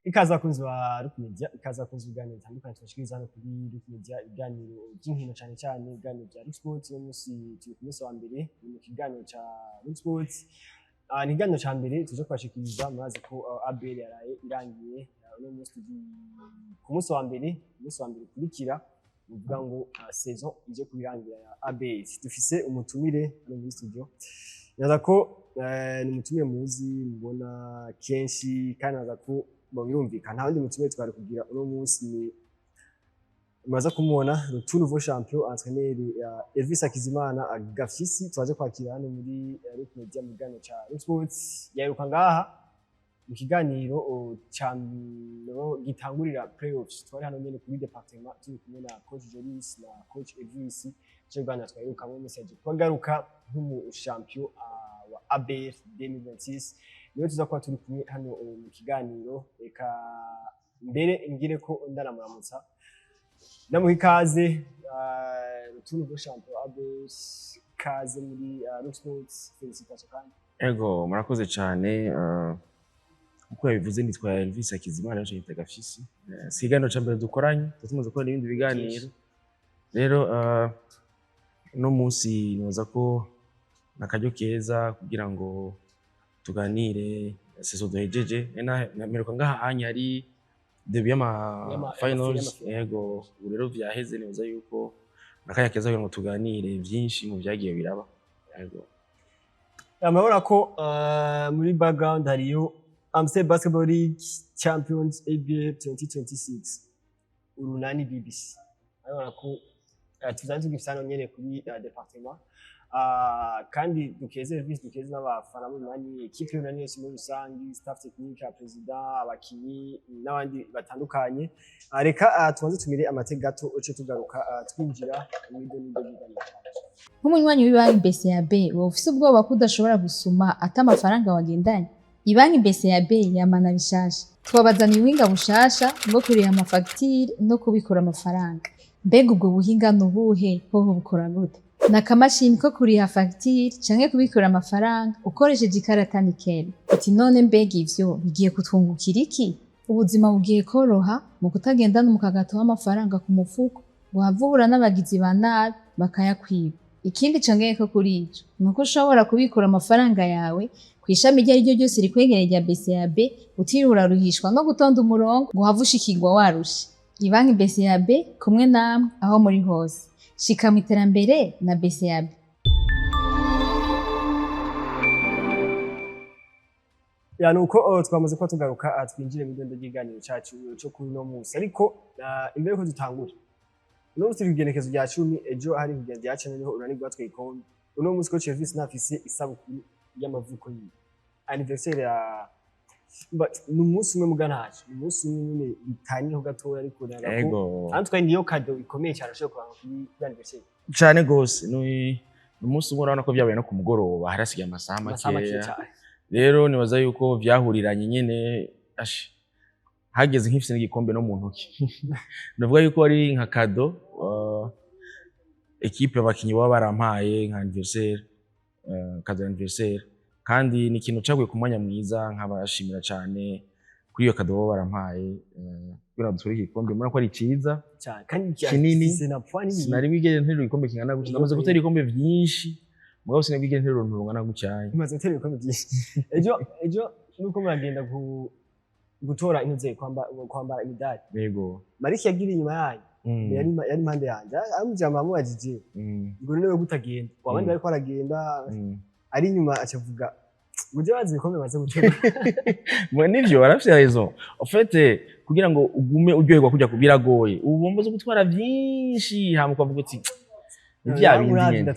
Ikaza kunzi wa Rukumedia, ikaza kunzi ibiganiro bitandukanye tubashikiriza hano kuri Rukumedia, ibiganiro by'inkino cyane cyane, ibiganiro bya Sports. Uno munsi turi ku munsi wa mbere mu kiganiro ca Sports. Ni ikiganiro ca mbere tuje kubashikiriza, murazi ko ABL yaraye irangiye. Uno munsi ku munsi wa mbere kurikira uvuga ngo saison ije kubirangira ya ABL. Dufise umutumire hano muri studio. Naza ko ni umutumire muzi mubona kenshi, kandi naza ko birumvikana nta wundi mutumire twari kugira uno munsi ni maze kumubona le tout nouveau champion entraîneur Elvis Hakizimana GAFYISI twaje kwakira hano muri Rukumedia mu kiganiro ca Sports. Yaruka ngaha mu kiganiro gitangurira playoffs. Twari hano nyene kuri departement turi kumwe na coach Jolis na coach Elvis. Cyo Rwanda twaruka mu message twagaruka nk'umu champion wa ABL 2026. Niyo tuzakuba turi kumwe hano mu kiganiro. Eka mbere ngire ko ndanamuramutsa ndamuha ikaze turi go champion ABL, kaze muri Sports. Felicitation kandi. Ego murakoze cyane. Uko yabivuze nitwa Elvis Hakizimana cyo yita GAFYISI. Sigano ca mbere dukoranye tumaze gukora ibindi biganiro. Rero no munsi noza ko nakaryo keza kugira ngo tuganire saison duhejeje. Nameruka ngaha hanya ari debut y'ama finals. Yego rero vyaheze neza yuko nakaya keza kugira ngo tuganire byinshi mu byagiye biraba. Yego amabona ko muri background hariyo Amstel Basketball League Champions ABL 2026 urunani BBC. Abona ko tuzanze tugifisana nyene kuri departement. Kandi dukeze Elvis, dukeze n'abafana mu mwanya equipe y'urunani yose muri rusangi, staff technique, president, abakinyi n'abandi batandukanye. Reka tubanze tumire amateka gato uce tugaruka twinjira mu nido biganiro. Nk'umunywanyi w'ibanki BCAB wowe ufise ubwoba ko udashobora gusuma ata amafaranga wagendanye. Ibanki BCAB yamana bishasha. Twabazaniye ubuhinga bushasha bwo kuriha amafagitire no kubikora amafaranga. Mbega ubwo buhinga nubuhe hoho bukora gute? Nakamashini ko kuriha fagitire canke kubikora amafaranga ukoresheje ikarata nikeli. Ati none mbega ivyo bigiye kutwungukira iki? Ubuzima bugiye koroha mu kutagendana umukagato w'amafaranga ku mufuko ngo havubura n'abagizi ba nabi bakayakwiba. Ikindi congeye ko kuri ico nuko ushobora kubikora amafaranga yawe kwishami rya ryo ryose rikwegereye rya BCAB utirura ruhishwa no gutonda umurongo ngo havushikirwa warushe. Ibanki BCAB kumwe namwe aho muri hose. Shika mu iterambere na BCAB. Ya nuko twamaze ko tugaruka twinjire mu ndende y'iganiro cyacu cyo kuri no munsi. Ariko imbere ko dutangura uno munsi turigenekezo rya 10 ejo hari kugenda yacu niho urani gwatwe ikombe. Uno munsi coach Elvis nafise isabukuru y'amavuko yi anniversaire ya numunsi umwe muganaje, umunsi umwe bitaniho gatoya ariko nagako antwaye niyo kado ikomeye cyane cyo kuranga kuri anniversaire cyane gose. Numunsi umwe urabona ko byabaye no ku mugoroba harasigaye amasaha make. Rero nibaza yuko byahuriranye nyene hageze nk'ifise n'igikombe no mu ntoki. Ndavuga yuko ari nka kado equipe abakinyi baba barampaye nka anniversaire, kado anniversaire. Kandi ni ikintu cyaguye ku mwanya mwiza, nkabashimira cyane kuri iyo kado baba barampaye kugira dutware igikombe. Murako ari ciza cyane kandi kinini. Sinari bigeze nterura igikombe kingana gutya. Namaze gutera ibikombe byinshi mugabo sinari bigeze nterura rungana gutya. Maze gutera ibikombe byinshi. Ejo nuko muragenda gutora intuze kwambara imidari. Yego Mariki yagira inyuma yayo. Yari impande yanje. Amujama amubajije ngo niwe gutagenda. Wabandi bari ko aragenda ari inyuma acavuga muje bazi bikombe maze gutera. Mwe nivyo arafite raison. En fait kugira ngo ugume uryoherwa kujya kubiragoye. Ubomba zo gutwara byinshi hamwe kwavuga uti ivya bindi.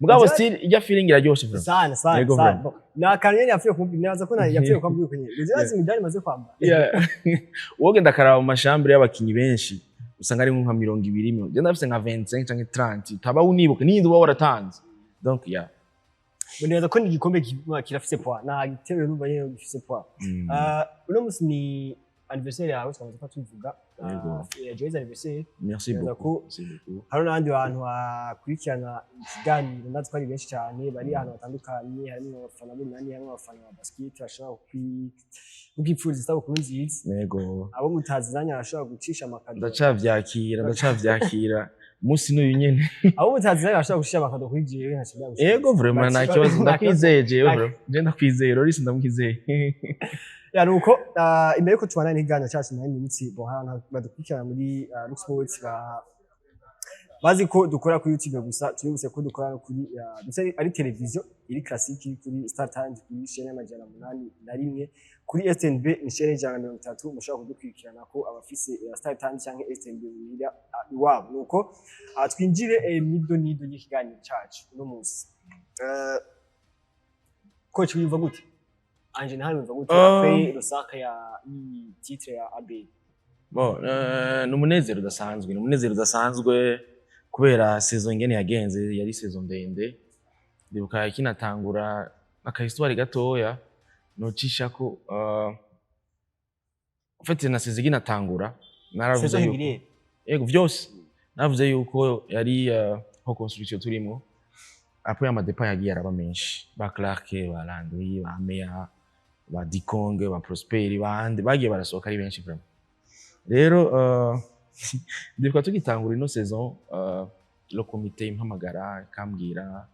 Mugabo still ijya feeling iraryoshe vuba. Sana. Na kanyenye yapfuye kumbinaza ko yapfuye kwambuye kunye. Muje bazi imidari maze kwamba. Wogenda karaba mu mashambure y'abakinyi benshi usanga ari nka 200. Je ndafise nka 25 canke 30. Taba unibuka nindi uba waratanze. Donc Boneza ko igikombe kirafise poa na gitewe n'uba yeye gifise poa. Uno munsi ni anniversaire yawe twamaze ko tuvuga ya Jolis anniversaire. Merci beaucoup. Hari n'abandi bantu bakurikirana ikiganiro natwe ari benshi cyane bari ahantu batandukanye, harimo abafana b'Inani, harimo abafana ba basket bashobora kwipfuriza isabukuru nziza. Yego. Abo mutaziranye bashobora gucisha amakado. Ndacavyakira. Musi n'uyu nyene. Abo mutaziranye bashobora gucisha amakado kuri jewe ntashobora gucisha. Yego vraiment nta kibazo ndakwizeye jewe bro. Je ndakwizeye Jolis ndamwizeye. Ya nuko imbere yuko tubana n'ikiganiro cyacu nayo iminsi bohana badukurikirana muri Sports bazi ko dukora kuri YouTube gusa tuributse ko dukora kuri ari televiziyo iri classique kuri Star Times kuri chaîne y'amajana 81 kuri SNB ni chaîne y'ijana 30 mushobora kudukurikirana ko abafise Star Times cyangwa SNB muhira iwabo nuko twinjire mido y'ikiganiro cyacu no munsi coach wiva gute anje nahari wumva gute après rusaka ya titre ya AB bon numunezero udasanzwe kubera saison ngene yagenze yari saison ndende ndibuka kinatangura akahistoire gatoya nocisha ko en fait na saison ginatangura naravuze yuko yego vyose navuze yuko yari ho construction turimo après amadepa yagiye araba menshi ba Clark ba Landry ba Meya ba Dikonge ba Prosperi bande bagiye barasohoka ari benshi vraiment rero ndibuka tugitangura ino saison le comité impamagara kambwira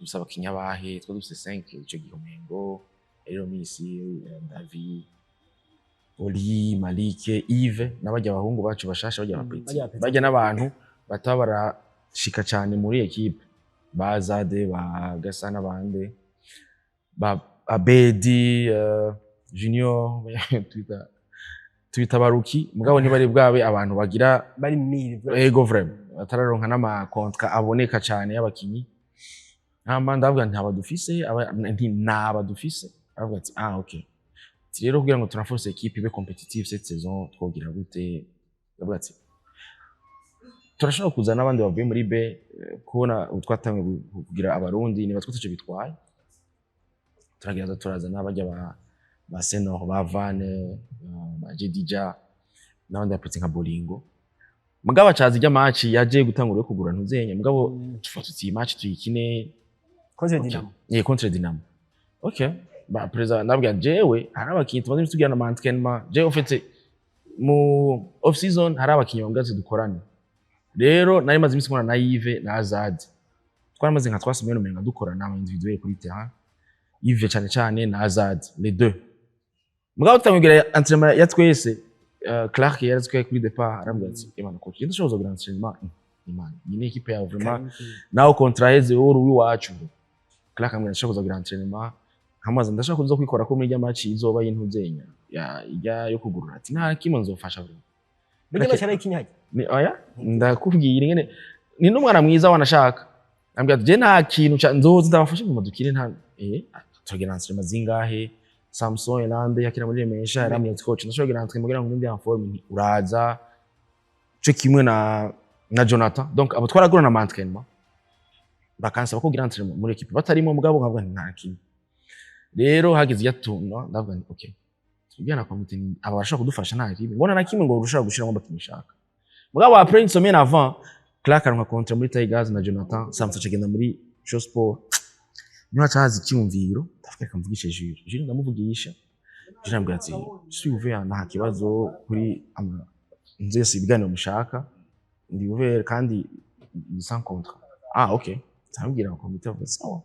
dusaba kinyabahe twa dufite 5 ico gihomengo rero misi David Oli Malike Yves nabajya abahungu bacu bashasha bajya bapeti bajya nabantu batabara shika cyane muri equipe bazade ba Gasana bande ba Abedi Junior twita baruki mugabo ntibari bwabe abantu bagira bari mire ego vraiment atararonka nama contrat aboneka cyane y'abakinyi ndavuga ntaba dufise aravuga ati okay rero kugira ngo tunaforce equipe ibe competitive cette saison twogira gute ndavuga ati turashobora kuzana abandi bavuye muri B kubona twatangiye kugira abarundi niba twataje bitwaye turagira turazana abajya ba Senor ba Vane ba Jedija n'abandi bapetse nka Bolingo mugabo acaza ijya match yaje gutangura yo kugura ntuzenye mugabo tufatutse match tuyikine contre Dinamo okay ba president nabwo jewe hari abakinyi tumaze tugirana na entraînement jewe ufite mu off season hari abakinyi bamgaze dukorana rero nari maze imisi nkora na Yves na Azad twaramaze nka twasomye no dukorana ama individuel kuri terrain Yves cyane na Azad les deux mugabo tutangira entraînement ya twese Clark yarazwe kuri départ arambwira ati imana coach ndashoboza kugira entraînement imana ni equipe ya vraiment naho contraeze uru wiwacu Clark ambwira ndashoboza kugira entraînement hamaze ndashaka kuzo kwikora ko muri ya match izoba y'intuzenya ya yo kugurura ati nta kimwe nzofasha bro Bige match ari kinyaje ni oya ndakubwira ngene ni numwana mwiza wanashaka ambwira je nta kintu nzoza ndabafasha mu madukire nta tugira entraînement zingahe Samson Elande yakira muri remesha yaramye coach ndashobora kugira entraînement ngo ndi en forme uraza cyo kimwe na Jonathan donc abo twaragura na entraînement bakansa bako kugira entraînement muri equipe batarimo mugabo nkavuga nta kintu rero hageze yatunwa ndavuga okay tujyana kwa mutini aba bashaka kudufasha nta kibi mbona na kimwe ngo urushaka gushira ngo bakinishaka mugabo après une semaine avant Clark aronka contrat muri Tigers na Jonathan Samson cagenda muri Show Sport niba cyazi cyumviro ndavuga kamvugishe Jules ndamuvugisha ndambwira ati si uvuye nta kibazo kuri nzese ibiganiro mushaka ndi uvuye kandi sans contrat okay tambwira ko komite avuga sawa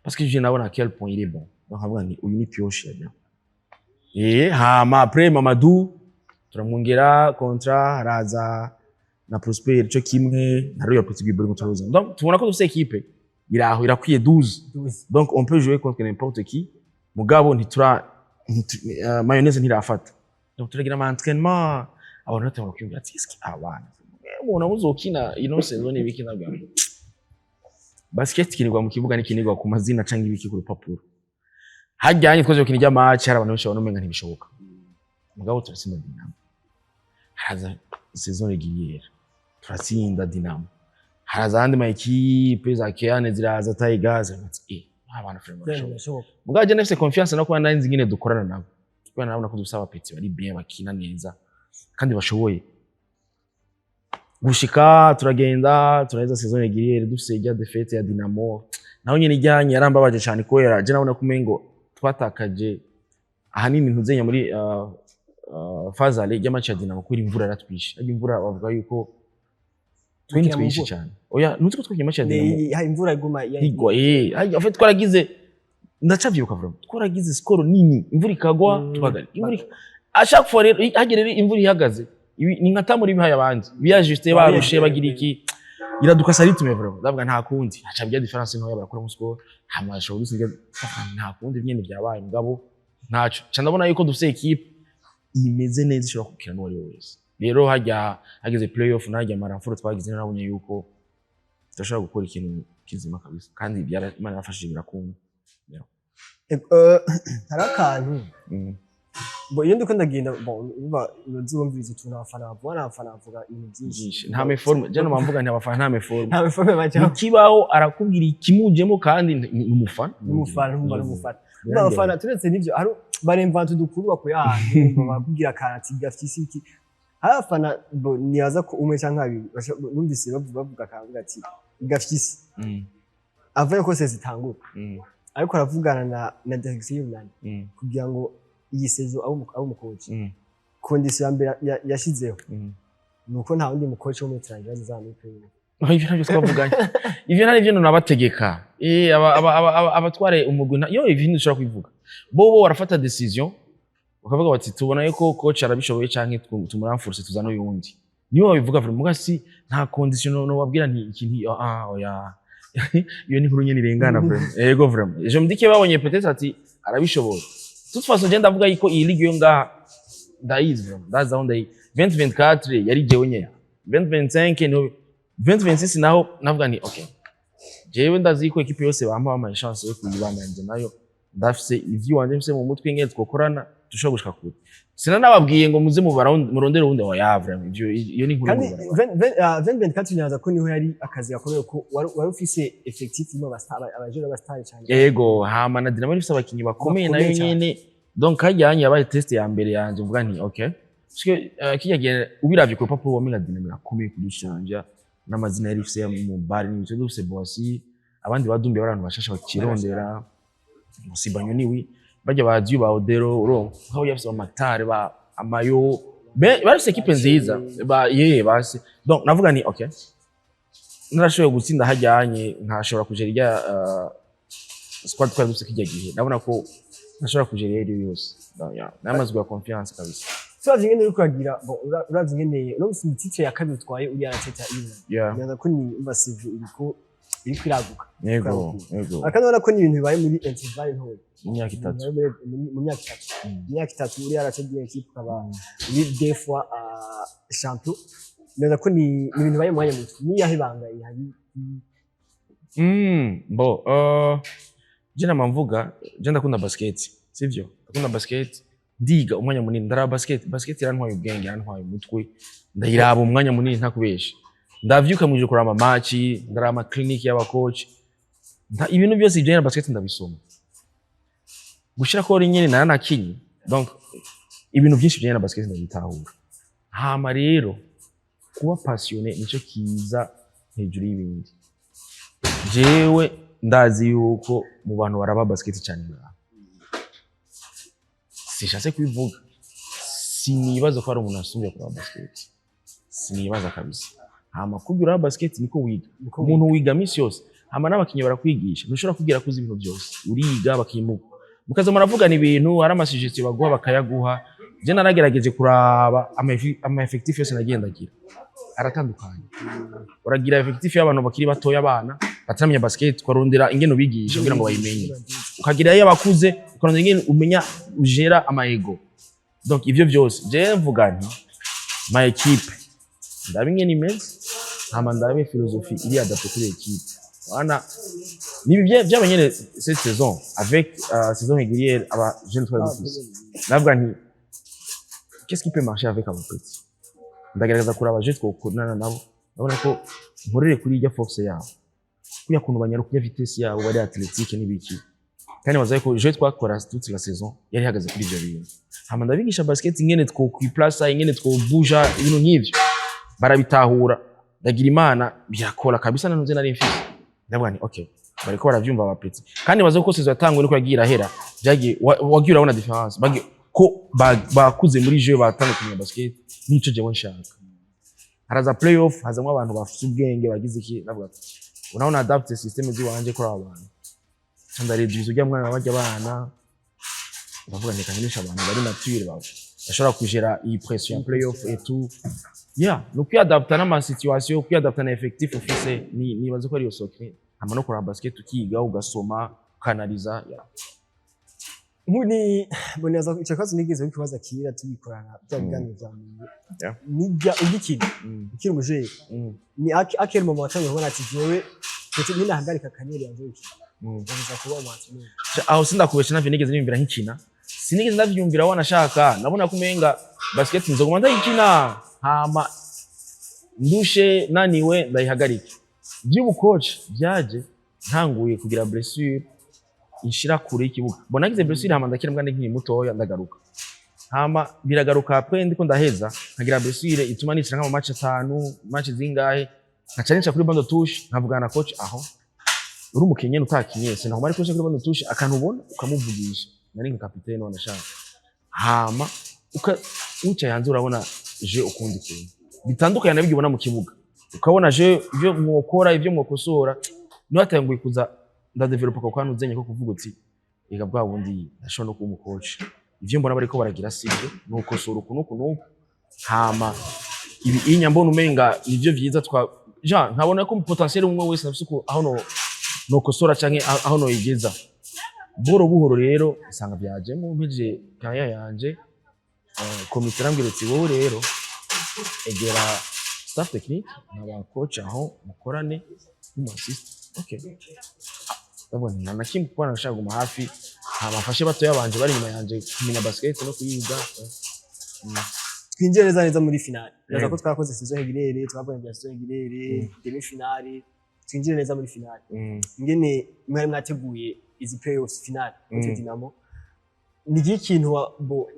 parce que je nabona à quel point il est bon donc avuga ni uyu ni pioche bien hama après Mamadou turamwongera contrat araza na Prosper cyo kimwe na Royal Portugal Burundi turuza donc tubona ko dufite equipe irakwiye 12 donc on peut jouer contre n'importe qui mugabo ntitura mayonnaise ntirafata donc turagira ama entraînement abantu batanga kwiyumvira ati eski abana ubona muzokina ino saison ibiki nabwo basket kinirwa mu kibuga n'ikinirwa ku mazina canke ibiki ku rupapuro hajyanye twaje gukinira match hari abantu benshi banomenga ntibishoboka mugabo turasinda Dinamo haza saison régulière turatsinda Dinamo haza andi ma equipe za Keane ziraza Tigers ati abantu frema mugabo je nafise confiance no kuba nari nzingine dukorana nabo kubera narabona ko dufise abapeti bari bien bakina neza kandi bashoboye gushika turagenda turaheza saison régulière dufise ijya defete ya Dinamo naho nyene ijyanye yarambabaje cyane kubera je nabona kumengo twatakaje ahanini ntuzenya muri fazale y'amaci ya Dinamo kubera imvura yaratwishe imvura bavuga yuko twishe cyane oya nuzi ko twakiye amaci ya Dinamo imvura iguma igwa en fait twaragize ndacavyibuka vraiment twaragize score nini imvura ikagwa tubagari imvura a chaque fois rero hagerere imvura ihagaze ni nkata muri bihaye abandi biyajuste barushe bagira iki iradukasa ritme vraiment ndavuga nta kundi acha bya difference ntoya barakora mu score hamasho gusiga nta kundi nyene byabaye ngabo ntaco cyandabona yuko dufise equipe imeze neza ishobora kukira n'uwari wese rero hageze playoff najya maramfuro twagize nabonye yuko tudashobora gukora ikintu kizima kabisa kandi Imana yafashije birakunda harakantu bo iyo ndiko ndagenda bo uzumviriza tuna abafana bavuga ibintu byinshi nta meforme je no mvuga nti abafana nta meforme bacha kibaho arakubwira ikimujemo kandi ni umufana abafana turetse nivyo ari baremvantu dukuru bakuye ahantu bakubwira karati GAFYISI iki abafana niyaza ko umwe canke abiri numvise bavuga kavuga ati GAFYISI avaye ko se zitanguka ariko aravugana na direction y'Uburundi kugira ngo iyi sezo abo mukoci condition mbere yashizeho nuko nta wundi mukoci wo mu Tanzania azamukwiye ivyo navyo twavuganye ivyo nari byo nabategeka abatware umugwi yo ivyo ndushobora kwivuga bo barafata decision bakavuga bati tubona yuko coach arabishoboye canke tumuramforce tuzana uyundi niyo babivuga vraiment mugasi nta condition no babwira nti ikintu oya iyo ni nkuru nyene irengana vraiment yego vraiment je me dis que babonye peut-être ati arabishoboye toute façon je ndavuga yuko iyi ligue yo ngaha ndayizi vraiment that's the only 2024 yari jewe nyene 2025 no 2026 naho navuga ni okay jewe ndazi ko equipe yose bampa ama chance yo kuyibandanya nayo ndafise ivyo wanje mse mu mutwe ngeze twokorana dushobora gushika kure sina nababwiye ngo muze murondere wundi wa yavra ivyo iyo ni nkuru kandi 2024 nyaza ko niho yari akazi gakomeye ko wari ufise effectif mo abajura bastari cyane yego hama na Dinamo ifise abakinyi bakomeye nayo nyene donc hajyanye yabaye test ya mbere yanje mvuga nti okay kijya ubiravye ku papuro wa mina Dinamo irakomeye kudushinja n'amazina yari ifise mu bar ni cyo dufise bosi abandi badumbiye abantu bashasha bakirondera musibanyo niwi bajya bagiye ba Odero uro aho yafise amatare ba amayo barafise equipe nziza basi donc navuga ni okay narashoboye gutsinda hajyanye nkashobora kujera irya squad twari dufise kijya gihe nabona ko nashobora kujera iyo yose namazwe ya confiance kabisa turavye ngene uriko agira uravye ngene no musi titre ya kabiri twaye uri arateta iwe nyaza ko ni basive iriko iraguka yego akanona ko ni ibintu bibaye muri interval ntoya mu myaka 3 uri arateta equipe kaba ni deux fois champion nyaza ko ni ibintu bibaye mu mwanya muto ni yahibanga ihari je namvuga je ndakunda basket sivyo ndakunda basket ndiga umwanya munini ndara basket yarantwaye ubwenge yarantwaye umutwe ndayiraba umwanya munini ntakubesha ndavyuka muje kurama match ndara ama clinic y'aba coach ibintu byose bijyana na basket ndabisoma gushira ko uri nyene naranakinyi donc ibintu byinshi bijyana na basket ndabitahura hama rero kuba passionné nico kiza hejuru y'ibindi jewe ndazi yuko mu bantu baraba basket cyane sishatse kwivuga sinibaza ko ari umuntu asumbuye kuri basket sinibaza kabisa hama kugira basket niko wiga umuntu wiga misi yose hama n'abakinyi barakwigisha ntushobora kugira kuzi ibintu byose uriga bakimuka mukaza muravugana ibintu ari amasuggestion baguha bakayaguha je naragerageje kuraba ama effectif yose nagendagira aratandukanye uragira effectif y'abantu bakiri batoya abana bataramenya basket kwarondera ingene ubigisha kugira ngo bayimenye ukagira y'abakuze ukarondera ingene umenya ujera amaego donc ivyo byose je mvuga nti ma équipe ndabinge ni meze hama ndabe philosophie iri adapté kuri équipe wana ni byabanyene cette saison avec saison régulière aba jeune twari dufise navuga nti qu'est-ce qui peut marcher avec un petit ndagerageza kuraba je twokunana nabo ndabona ko nkorere kuri ijya force yabo kuya kuntu banyaruka vitesse yabo bari athletique n'ibiki kandi bazaye ko je twakora toute la saison yari hagaze kuri ivyo bintu hama ndabigisha basket ingene two kwiplaça ingene two buja ibintu nk'ivyo barabitahura ndagira imana birakora kabisa nanuze nari mfise ndavuga ni okay bariko baravyumva abapeti kandi bazaye ko saison yatangwe niko yagira hera byagiye wagira urabona difference ko bakuze muri jeu batandukanye basket nico je nshaka haraza playoff hazamwe abantu bafite ubwenge bagize iki navuga unaona adapt system ziwanje kuri abantu ndarediza ujya mwana wajya abana bavuga ntikanyinisha abantu bari nature bashobora kugera iyi pression ya playoff et tout no kwiadapta n'ama situation kwiadapta na effectif office nibaze ko ari yo secret ama no kora basket ukiga ugasoma kanaliza Muni boneza icyo kazi nigeze kwibaza kira tubikorana byaganira byamuntu nijya ugikira ukiri umuje ni akere mu matango ubona ati jewe nyine hagarika kaneri yanjye nza kuba umwatsi aho sindakubesha navyo nigeze nimbira nk'ikina sinigeze ndavyumvira wanashaka nabona kumenga basket nzoguma ndayikina hama ndushe naniwe ndayihagarika by'ubu coach byaje ntanguye kugira blessure inshira kure ikibuga bonagize blessure hama ndakira mbwa nkiri mutoya ndagaruka hama biragaruka après ndiko ndaheza nkagira blessure ituma nicira nka mu match 5 match zingahe nkacanisha kuri bando touche nkavugana na coach aho uri umukenye utakinye se naho mari coach kuri bando touche akanubona ukamuvugisha nari nka capitaine wanashaka hama uca yanze urabona je ukundi kintu bitandukanye nabigibona mu kibuga ukabona je ivyo mwokora ivyo mwokosora no atanguye kuza ndadevelopa ko kwanuzenye ko kuvuga uti ega bwa bundi nashobora no kuba umucoach ivyo mbona bariko baragira sivyo nuko sura ukuntu hama ibi inyambona umenga nivyo vyiza twa nkabona ko potentiel umwe wese nafise ko aho no kosora canke aho no yigeza buhoro rero isanga byaje mu mpeje kaya yanje komite rambwira ati wowe rero egera staff technique n'aba coach aho mukorane n'umusist okay ndabona nakimwe kuba nashaka guma hafi abafashe batoya banje bari nyuma yanje kumenya basket no kuyiga twinjire neza muri finale ndaza ko twakoze saison y'igirere twabonye bya saison y'igirere demi finale twinjire neza muri finale ngene mwari mwateguye izi playoffs finale contre Dinamo ni ikintu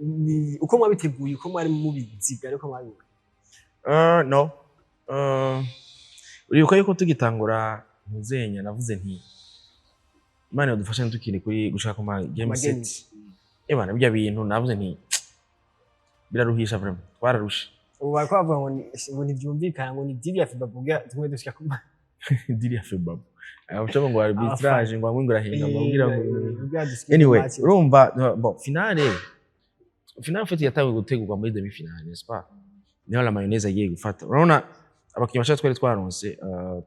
ni uko mwabiteguye uko mwari mubiziga ariko mwari no uribuka yuko tugitangura muzenya navuze nti Imana yadufasha ntukiri kuri gushaka ma game set ebana bijya bintu navuze nti biraruhisha vraiment twararusha ubu bakwavuga ngo ntibyumvikana ngo ni diri ya FIBA buga tumwe dushaka kuma diri ya FIBA aho ngo arbitrage ngo amwe ngurahinga mbabwira ngo anyway urumva bon finale fait yatawe gutegurwa muri demi finale n'est-ce pas niho la mayonnaise agiye gufata urabona abakinnyi bashaka twari twaronse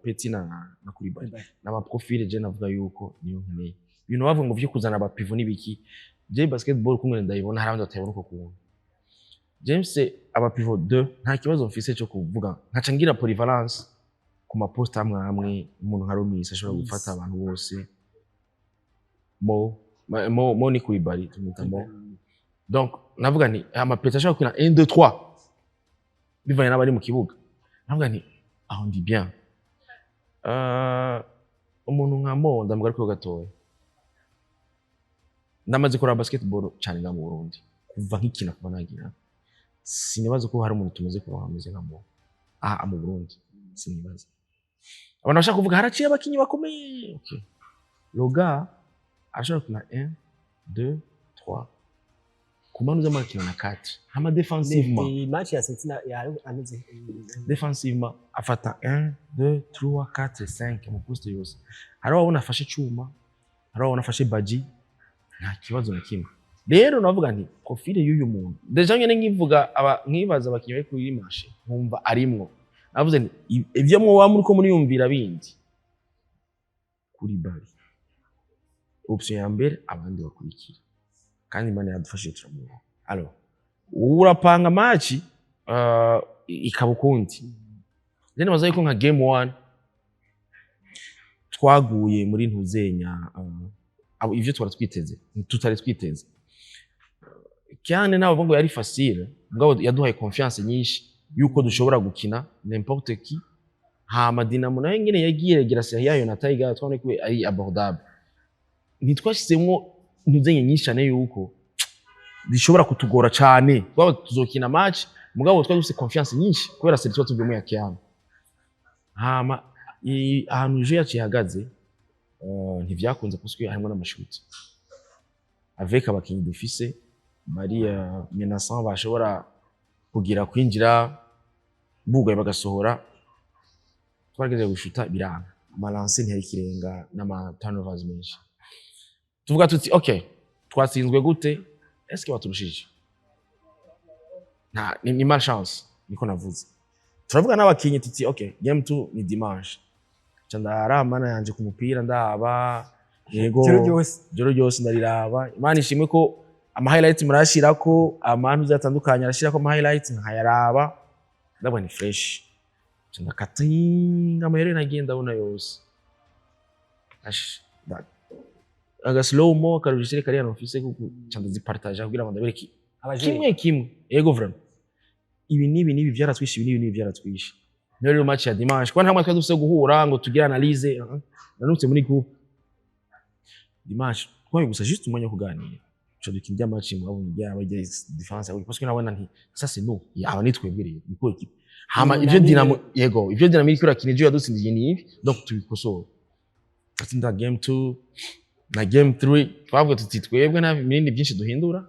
Petit na Kuribali n'ama profile je navuga yuko niyo nkeneye ibintu bavuga ngo byo kuzana aba pivot nibiki je basketball kumwe ndayibona harabandi batayibona uko kuntu James aba pivot 2 nta kibazo mfise cyo kuvuga nkaca ngira polyvalence ku maposta amwe umuntu nka Romis ashobora gufata abantu bose mo ni Kuribali tumita mo donc navuga nti ama Petit ashobora kwina 1 2 3 bivanye n'abari mu kibuga navuga nti aho ndi bien umuntu nka mo ndamuga ariko gatoya ndamaze kora basketball cyane nga mu Burundi kuva nk'ikina kuva nagira sinibaza ko hari umuntu tumaze kuba hameze nka mo mu Burundi sinibaza abantu bashaka kuvuga haraciye abakinyi bakomeye okay loga ashobora kuna 1 2 3 kumanu za makina na 4 hama defensivement match ya Sentina ya ameze defensivement afata 1 2 3 4 5 mu poste yose haraho unafashe cyuma haraho unafashe baji nta kibazo na kimwe rero navuga nti profile y'uyu muntu deja nyene nkivuga nkibaza abakinyi bari kuri marché nkumva arimwo navuze nti ibyo mwo wa muri ko muri yumvira bindi kuri bari option ya mbere abandi bakurikira kandi Imana yadufashije turamuha alors urapanga match ikabukundi then bazaye ko nka game 1 twaguye muri ntuzenya ivyo twara twiteze tutari twiteze cyane nabo ngo yari facile ngabo yaduhaye confiance nyinshi yuko dushobora gukina n'importe qui hama Dinamo nayo ngene yagiye gerase yayo na Tiger twone ko ari abordable nitwashizemo ntuzenye nyinshi cyane yuko zishobora kutugora cyane twaba tuzokina match mugabo twari dufite confiance nyinshi kubera selection tuvuyemo ya Kiana hama ahantu je yaciye hagaze ntivyakunze kuko harimo n'amashuti avec abakinyi dufise bari menaçant bashobora kugira kwinjira bugaye bagasohora twageze gushuta biranga amalance ntiyari kirenga n'ama turnovers menshi tuvuga tuti okay twatsinzwe gute est-ce que baturushije ni malchance niko navuze turavuga n'abakinyi tuti okay game 2 ni dimanche candara mana yanje ku mupira ndaba yego joro ryose ndariraba imana ishimwe ko ama highlights murashirako amantu zatandukanye arashirako ama highlights nkayaraba ndabona ni fresh candakatinga amayere nagenda ubona yose aga slow mo karujisire kari hano office canda zipartage kugira ngo ndabereke kimwe yego vraiment ibi byaratwishe ibi byaratwishe rero match ya dimanche kwa ntamwe twese guhura ngo tugira analyse nanutse muri group dimanche kwa gusa juste umwanya wo kuganira cyo dukindya match mwabonye byaba bya defense parce que nabona nti ça c'est nous aba nitwebwereye biko equipe hama ivyo dinamo yego ivyo dinamo ikora kinije yadutsindiye ni ibi donc tubikosora atsinda game 2 na game 3 twavuga tuti twebwe na ibindi byinshi duhindura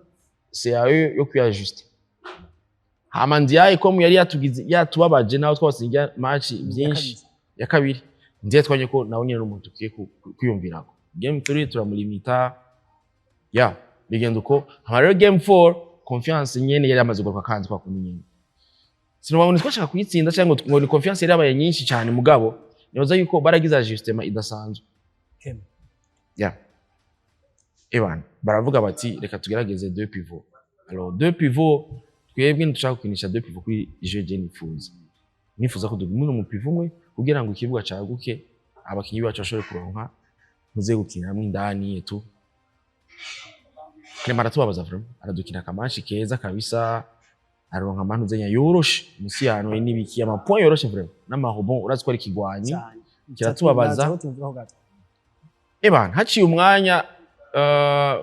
c'est à eux yo kuyajuster hama ndiyaye ko mu yari yatugize yatubabaje naho twasingira match byinshi ya kabiri ndiye twanye ko nawo nyene n'umuntu tukiye kwiyumvirako game 3 turamulimita ya bigenda uko hama rero game 4 confiance nyene yari amaze gukora kanzi kwa kunyene sinubabone twashaka kuyitsinda cyangwa ngo ni confiance yari abaye nyinshi cyane mugabo nibaza yuko baragize ajustement idasanzwe ya Evan baravuga bati reka tugerageze deux pivots alors deux pivots twebwe ndushaka kukinisha deux pivots kuri jeje nifuza ko dugumuna mu pivot umwe kugira ngo ikibuga caguke abakinyi bacu bashobore kuronka muze gukina hamwe indani yetu Clement aratubabaza vraiment aradukina kamashi keza kabisa aronka amanu zenya yoroshe musi yano n'ibiki ama point yoroshe vraiment n'amahobon urazi ko ari kigwanyi kiratubabaza Evan haciye umwanya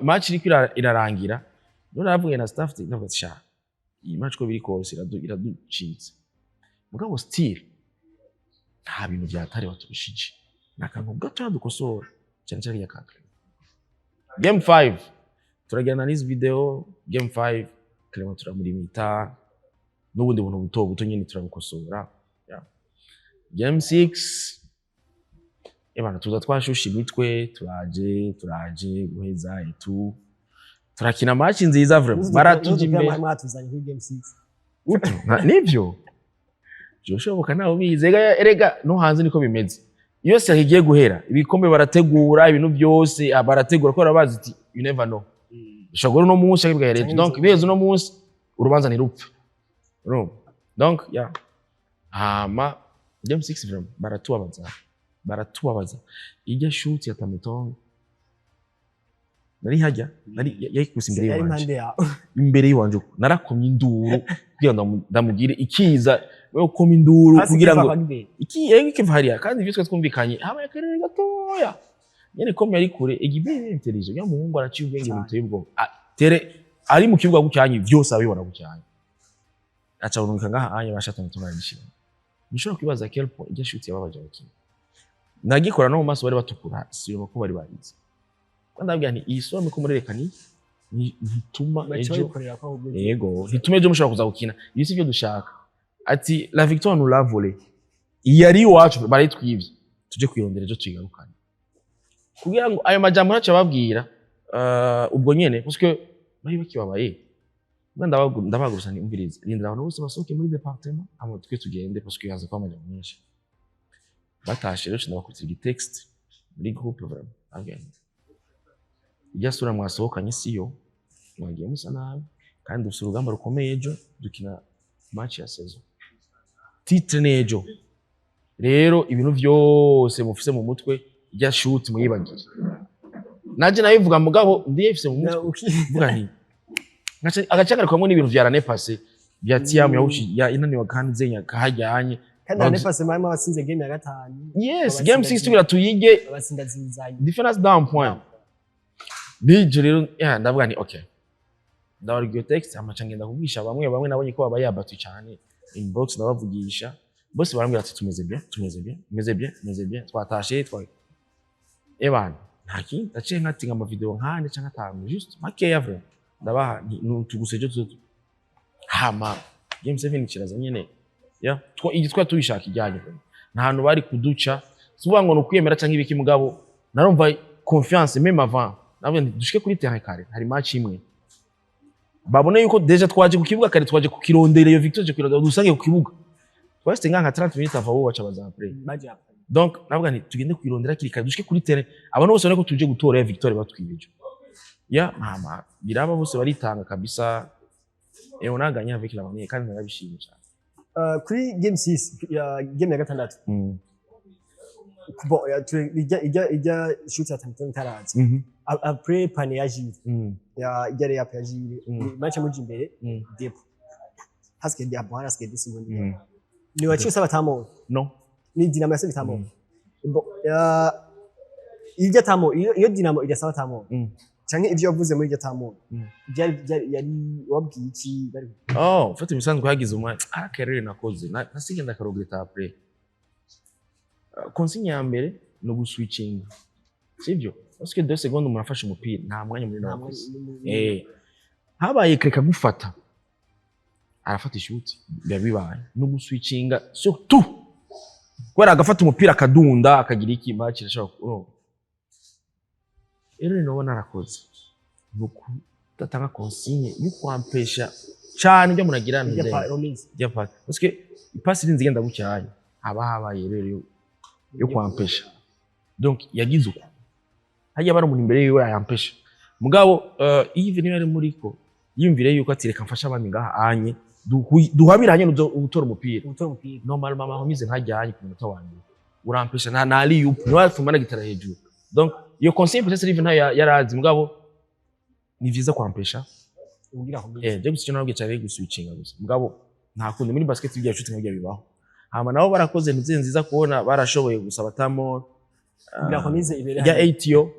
match iri irarangira none aravuye na staff ndavuga sha iyi match ko biri kose iraducitse mugabo still nta bintu byatari waturushije nakantu gato dukosora cyane cyane ya kakre game 5 turagirana n'izi video game 5 Clement turamulimita n'ubundi buntu buto nyine turabukosora game 6 Ebana tuza twashusha imitwe turaje guheza etu turakina match nziza vraiment baratujimbe mwatuzanye kuri game 6 utu nivyo joshoboka naho bizega erega no hanze niko bimeze iyo se higiye guhera ibikombe barategura ibintu byose barategura ko barabazi ati you never know shagoro no munsi akibwa donc bihezo no munsi urubanza ni rupfa donc ya ama game 6 vraiment baratubabaza ijya shoot ya Tametongo nari hajya nari yayikuse imbere yiwanje narakomye induru kugira ngo ndamugire ikiza we koma induru kugira ngo ikiva hariya kandi byose twumvikanye haba yakarere gatoya nyene kom yari kure igibere intelligent ya muhungu araciye ubwenge mu tebwo tere ari mu kibuga gucyanyi byose abibona gucyanyi acha urunka ngaha anye bashatana tunarishira nishobora kwibaza quel point ijya shoot yababaje abakinyi nagikora no mu maso bari batukura siyo ko bari bayize kandi abwira nti iyi soma ko murerekani ntituma ejo yego ntitume ejo mushobora kuza gukina iyo sivyo dushaka ati la victoire nous l'a volé iyari wacu bari twivye tuje kwirondera ejo tuyigarukana kugira ngo ayo majambo naco babwira ubwo nyene parce que bari bakibabaye ndabagurusa ni umviriza rindira abantu bose basohoke muri département amo twe tugende parce que yaza kwa majambo menshi batashe rero ndabakutira igitext muri groupe vraiment again ijya sura mwasohokanye siyo mwagiye musa nabi kandi dufite urugamba rukomeye ejo dukina match ya saison titre nejo rero ibintu byose mufise mu mutwe ijya shoot muyibagire naje nabivuga mugabo ndiyefise mu mutwe vuga nti agacangara kwamwe n'ibintu vya rane passé bya tiamu ya inaniwa kandi zenya kahajyanye kandi rane passé mama wasinze game ya gatanu yes game 6 tugira tuyige abasinda zizanye difference d'un point nijo rero ndavuga nti okay ndabarigyo text amaca ngenda kugisha bamwe nabonye ko baba yabatwe cyane inbox ndabavugisha bose barambwira ati tumeze bien twatashe ebana ntaki ndaciye nkatinga ama video nkane cyangwa atanu just makeya vre ndabaha tuguseje tuzo hama game 7 kiraza nyene ya igitwa tubishaka ijyanye nta hantu bari kuduca suvuga ngo nukwiyemera cyangwa ibiki mugabo narumva confiance même avant nabwo dushike kuri terrain kare hari match imwe babone yuko deja twaje ku kibuga kare twaje kukirondera iyo victoire kukirondera dusange ku kibuga twashite nka 30 minutes ava baca baza après donc navuga nti tugende kwirondera kiri kare dushike kuri terrain abantu bose nako tuje gutora victoire batwibeje ya mama biraba bose baritanga kabisa naganya avec la famille kandi narabishimye cyane kuri game 6 ya game ya gatandatu bon ijya shoot ya Tanzania tarazi après pane ya Jire ya igare ya Jire match muji imbere depo haske dia bon haske disimundi ni wacho saba tamo no ni Dinamo ya saba tamo bon ya ijya tamo iyo Dinamo ijya saba tamo canke ivyo yavuze muri ijya tamo yari wabwiye iki bari fata imisanzwe hagize umwe arakerere nakoze nasigenda karogreta après consigne ya mbere no guswitching sivyo parce que 2 secondes umuntu afashe umupira nta mwanya muri Narakoze habaye kreka gufata arafata ishuti bibaye no guswitchinga surtout kwera agafata umupira akadunda akagira iki match irashaka no Narakoze nuko tatanga consigne yo kwampesha cyane byo munagira nje parce que ipasi irinze igenda gucyanya habaye rero yo kwampesha donc yagize uko hajya bara umuntu imbere yiwe yampesha mugabo even niba ari muriko yumvire yuko atireka mfasha abandi ngaha anye duhabiranye utora umupira normal mama homize ntajyanye ku munota wanjye urampesha nta ali yupo niwe afumana gitara hejuru donc iyo consigne peut-être even yarazi mugabo ni vyiza kwampesha ugira ko je gusinya nabwo cyari guswitchinga gusa mugabo nta kundi muri basket bijya shooting bijya bibaho hama nabo barakoze ntuze nziza kubona barashoboye gusaba tamo birakomeze ibere ya 8 yo